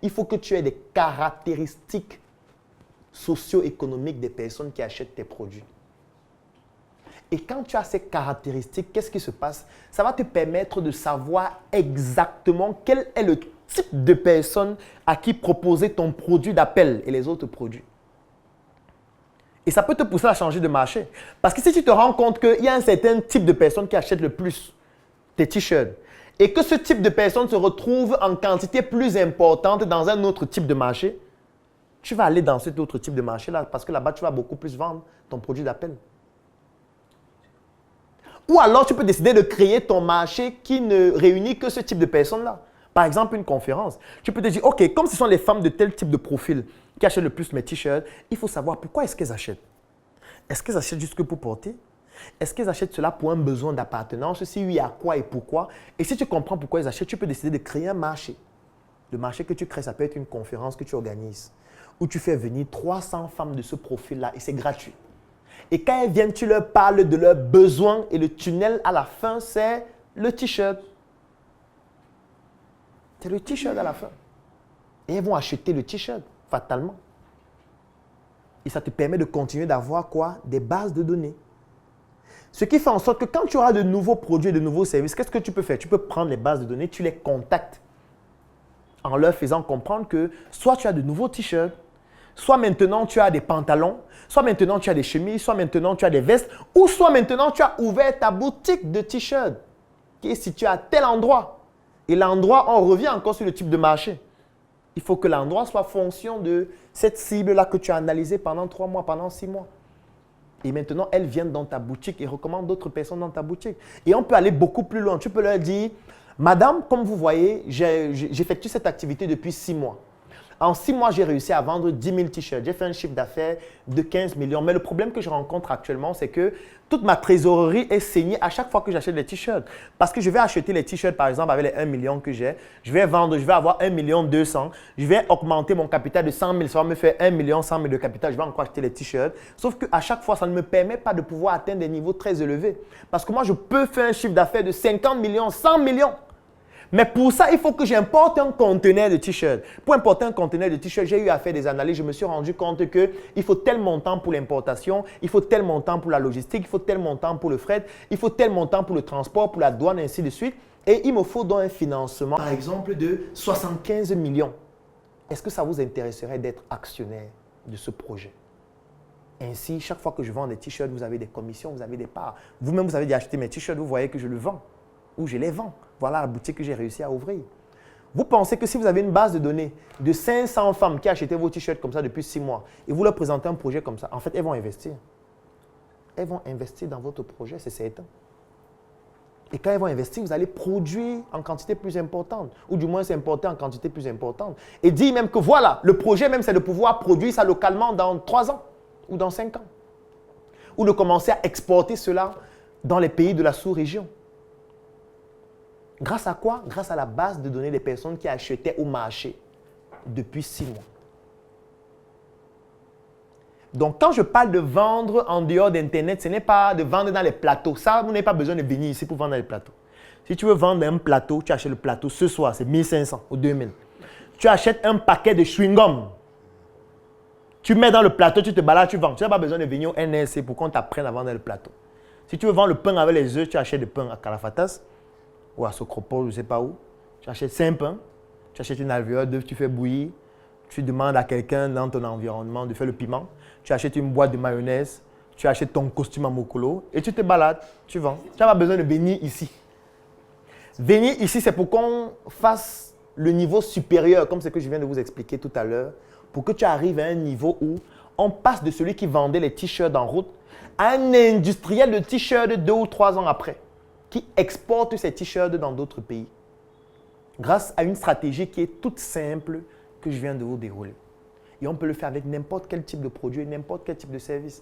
il faut que tu aies des caractéristiques socio-économiques des personnes qui achètent tes produits. Et quand tu as ces caractéristiques, qu'est-ce qui se passe? Ça va te permettre de savoir exactement quel est le type de personne à qui proposer ton produit d'appel et les autres produits. Et ça peut te pousser à changer de marché. Parce que si tu te rends compte qu'il y a un certain type de personnes qui achètent le plus tes t-shirts et que ce type de personnes se retrouve en quantité plus importante dans un autre type de marché, tu vas aller dans cet autre type de marché-là parce que là-bas, tu vas beaucoup plus vendre ton produit d'appel. Ou alors, tu peux décider de créer ton marché qui ne réunit que ce type de personnes-là. Par exemple, une conférence. Tu peux te dire, OK, comme ce sont les femmes de tel type de profil qui achètent le plus mes t-shirts, il faut savoir pourquoi est-ce qu'elles achètent. Est-ce qu'elles achètent juste que pour porter? Est-ce qu'elles achètent cela pour un besoin d'appartenance? Si oui, à quoi et pourquoi? Et si tu comprends pourquoi elles achètent, tu peux décider de créer un marché. Le marché que tu crées, ça peut être une conférence que tu organises où tu fais venir 300 femmes de ce profil-là et c'est gratuit. Et quand elles viennent, tu leur parles de leurs besoins et le tunnel à la fin, c'est le t-shirt. C'est le t-shirt à la fin. Et elles vont acheter le t-shirt, fatalement. Et ça te permet de continuer d'avoir quoi? Des bases de données. Ce qui fait en sorte que quand tu auras de nouveaux produits et de nouveaux services, qu'est-ce que tu peux faire? Tu peux prendre les bases de données, tu les contactes en leur faisant comprendre que soit tu as de nouveaux t-shirts, soit maintenant tu as des pantalons, soit maintenant tu as des chemises, soit maintenant tu as des vestes, ou soit maintenant tu as ouvert ta boutique de t-shirts qui est située à tel endroit. Et l'endroit, on revient encore sur le type de marché. Il faut que l'endroit soit fonction de cette cible-là que tu as analysée pendant 3 mois, pendant 6 mois. Et maintenant, elles viennent dans ta boutique et recommandent d'autres personnes dans ta boutique. Et on peut aller beaucoup plus loin. Tu peux leur dire, madame, comme vous voyez, j'effectue cette activité depuis 6 mois. En 6 mois, j'ai réussi à vendre 10 000 t-shirts. J'ai fait un chiffre d'affaires de 15 millions. Mais le problème que je rencontre actuellement, c'est que toute ma trésorerie est saignée à chaque fois que j'achète des t-shirts. Parce que je vais acheter les t-shirts, par exemple, avec les 1 million que j'ai. Je vais vendre, je vais avoir 1 million 200. Je vais augmenter mon capital de 100 000. Ça va me faire 1 million 100 000 de capital. Je vais encore acheter les t-shirts. Sauf qu'à chaque fois, ça ne me permet pas de pouvoir atteindre des niveaux très élevés. Parce que moi, je peux faire un chiffre d'affaires de 50 millions, 100 millions. Mais pour ça, il faut que j'importe un conteneur de t-shirt. Pour importer un conteneur de t-shirt, j'ai eu à faire des analyses. Je me suis rendu compte qu'il faut tel montant pour l'importation, il faut tel montant pour la logistique, il faut tel montant pour le fret, il faut tel montant pour le transport, pour la douane, ainsi de suite. Et il me faut donc un financement, par exemple, de 75 millions. Est-ce que ça vous intéresserait d'être actionnaire de ce projet? Ainsi, chaque fois que je vends des t-shirts, vous avez des commissions, vous avez des parts. Vous-même, vous avez déjà acheté mes t-shirts, vous voyez que je le vends. Ou je les vends. Voilà la boutique que j'ai réussi à ouvrir. Vous pensez que si vous avez une base de données de 500 femmes qui achetaient vos t-shirts comme ça depuis 6 mois et vous leur présentez un projet comme ça, en fait, elles vont investir. Elles vont investir dans votre projet, c'est certain. Et quand elles vont investir, vous allez produire en quantité plus importante, ou du moins s'importer en quantité plus importante. Et dire même que voilà, le projet même, c'est de pouvoir produire ça localement dans 3 ans ou dans 5 ans. Ou de commencer à exporter cela dans les pays de la sous-région. Grâce à quoi? Grâce à la base de données des personnes qui achetaient au marché depuis 6 mois. Donc, quand je parle de vendre en dehors d'Internet, ce n'est pas de vendre dans les plateaux. Ça, vous n'avez pas besoin de venir ici pour vendre dans les plateaux. Si tu veux vendre un plateau, tu achètes le plateau ce soir, c'est 1500 ou 2000. Tu achètes un paquet de chewing-gum. Tu mets dans le plateau, tu te balades, tu vends. Tu n'as pas besoin de venir au NSC pour qu'on t'apprenne à vendre dans le plateau. Si tu veux vendre le pain avec les œufs, tu achètes du pain à Calafatas ou à Socropole, je ne sais pas où. Tu achètes 5 pains, tu achètes une alvéole d'œufs, tu fais bouillir. Tu demandes à quelqu'un dans ton environnement de faire le piment. Tu achètes une boîte de mayonnaise, tu achètes ton costume à mokolo et tu te balades, tu vends. Tu n'as pas besoin de venir ici. Venir ici, c'est pour qu'on fasse le niveau supérieur, comme ce que je viens de vous expliquer tout à l'heure, pour que tu arrives à un niveau où on passe de celui qui vendait les t-shirts en route à un industriel de t-shirts 2 ou 3 ans après, qui exporte ces t-shirts dans d'autres pays, grâce à une stratégie qui est toute simple que je viens de vous dérouler. Et on peut le faire avec n'importe quel type de produit, n'importe quel type de service,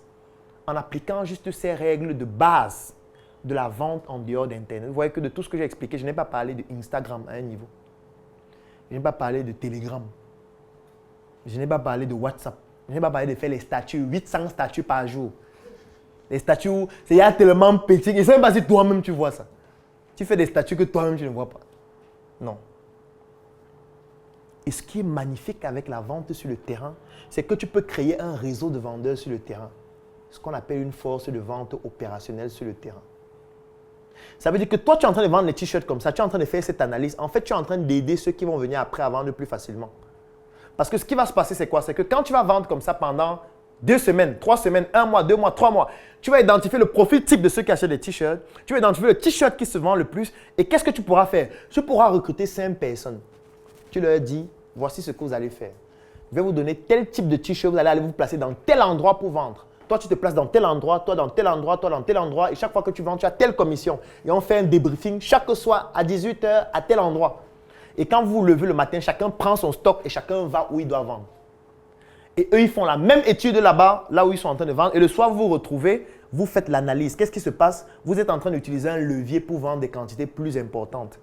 en appliquant juste ces règles de base de la vente en dehors d'Internet. Vous voyez que de tout ce que j'ai expliqué, je n'ai pas parlé de Instagram à un niveau. Je n'ai pas parlé de Telegram. Je n'ai pas parlé de WhatsApp. Je n'ai pas parlé de faire les statuts, 800 statuts par jour. Les statuts, c'est tellement petit. Je ne sais même pas si toi-même tu vois ça. Tu fais des statuts que toi-même tu ne vois pas. Non. Et ce qui est magnifique avec la vente sur le terrain, c'est que tu peux créer un réseau de vendeurs sur le terrain. Ce qu'on appelle une force de vente opérationnelle sur le terrain. Ça veut dire que toi, tu es en train de vendre les t-shirts comme ça, tu es en train de faire cette analyse. En fait, tu es en train d'aider ceux qui vont venir après à vendre plus facilement. Parce que ce qui va se passer, c'est quoi? C'est que quand tu vas vendre comme ça pendant 2 semaines, 3 semaines, 1 mois, 2 mois, 3 mois, tu vas identifier le profil type de ceux qui achètent des t-shirts, tu vas identifier le t-shirt qui se vend le plus et qu'est-ce que tu pourras faire? Tu pourras recruter 5 personnes. Tu leur dis, voici ce que vous allez faire. Je vais vous donner tel type de t-shirt, vous allez aller vous placer dans tel endroit pour vendre. Toi, tu te places dans tel endroit, toi dans tel endroit, toi dans tel endroit. Et chaque fois que tu vends, tu as telle commission. Et on fait un débriefing chaque soir à 18 h à tel endroit. Et quand vous vous levez le matin, chacun prend son stock et chacun va où il doit vendre. Et eux, ils font la même étude là-bas, là où ils sont en train de vendre. Et le soir, vous vous retrouvez, vous faites l'analyse. Qu'est-ce qui se passe? Vous êtes en train d'utiliser un levier pour vendre des quantités plus importantes.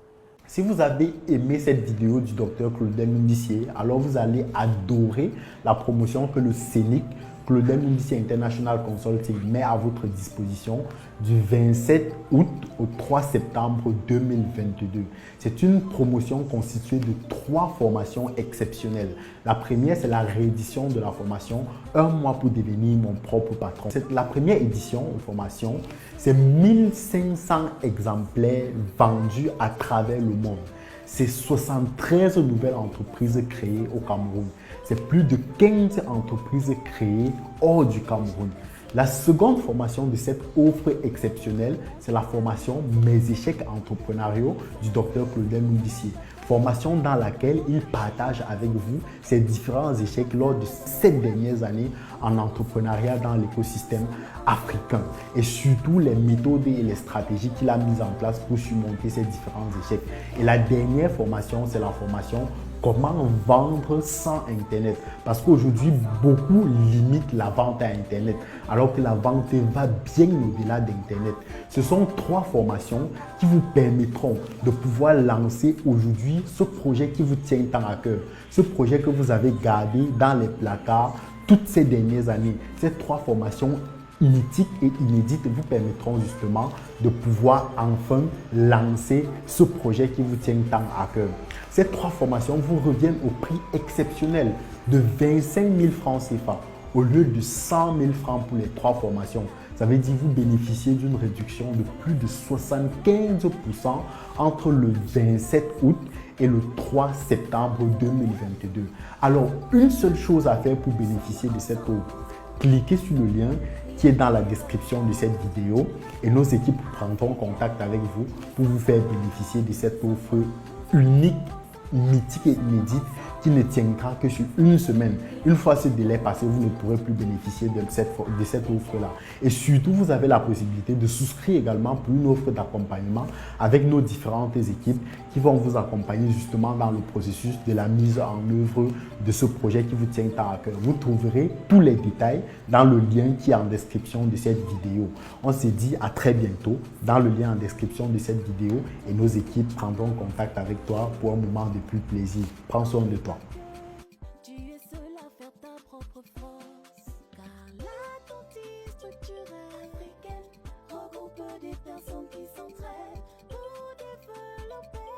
Si vous avez aimé cette vidéo du Dr Claudel Mundissier, alors vous allez adorer la promotion que le CENIC, Claudel Mundissier International Consulting, met à votre disposition du 27 août au 3 septembre 2022. C'est une promotion constituée de 3 formations exceptionnelles. La première, c'est la réédition de la formation « Un mois pour devenir mon propre patron ». La première édition de formation, c'est 1500 exemplaires vendus à travers le monde. C'est 73 nouvelles entreprises créées au Cameroun. C'est plus de 15 entreprises créées hors du Cameroun. La seconde formation de cette offre exceptionnelle, c'est la formation « Mes échecs entrepreneuriaux » du Dr Claudel Mundissier. Formation dans laquelle il partage avec vous ses différents échecs lors de 7 dernières années en entrepreneuriat dans l'écosystème africain et surtout les méthodes et les stratégies qu'il a mises en place pour surmonter ces différents échecs. Et la dernière formation, c'est la formation comment vendre sans Internet. Parce qu'aujourd'hui, beaucoup limitent la vente à Internet, alors que la vente va bien au-delà d'Internet. Ce sont 3 formations qui vous permettront de pouvoir lancer aujourd'hui ce projet qui vous tient tant à cœur. Ce projet que vous avez gardé dans les placards toutes ces dernières années. Ces 3 formations mythiques et inédites vous permettront justement de pouvoir enfin lancer ce projet qui vous tient tant à cœur. Ces 3 formations vous reviennent au prix exceptionnel de 25 000 francs CFA au lieu de 100 000 francs pour les 3 formations. Ça veut dire que vous bénéficiez d'une réduction de plus de 75% entre le 27 août et le 3 septembre 2022. Alors, une seule chose à faire pour bénéficier de cette offre. Cliquez sur le lien qui est dans la description de cette vidéo et nos équipes prendront contact avec vous pour vous faire bénéficier de cette offre unique, mythique et inédite qui ne tiendra que sur une semaine. Une fois ce délai passé, vous ne pourrez plus bénéficier de cette offre-là. Et surtout, vous avez la possibilité de souscrire également pour une offre d'accompagnement avec nos différentes équipes qui vont vous accompagner justement dans le processus de la mise en œuvre de ce projet qui vous tient tant à cœur. Vous trouverez tous les détails dans le lien qui est en description de cette vidéo. On se dit à très bientôt dans le lien en description de cette vidéo et nos équipes prendront contact avec toi pour un moment de plus plaisir. Prends soin de toi. Tu es seul à faire ta propre force, car l'attentisme structurelle africaine regroupe des personnes qui s'entraident pour développer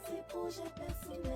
ces projets personnels.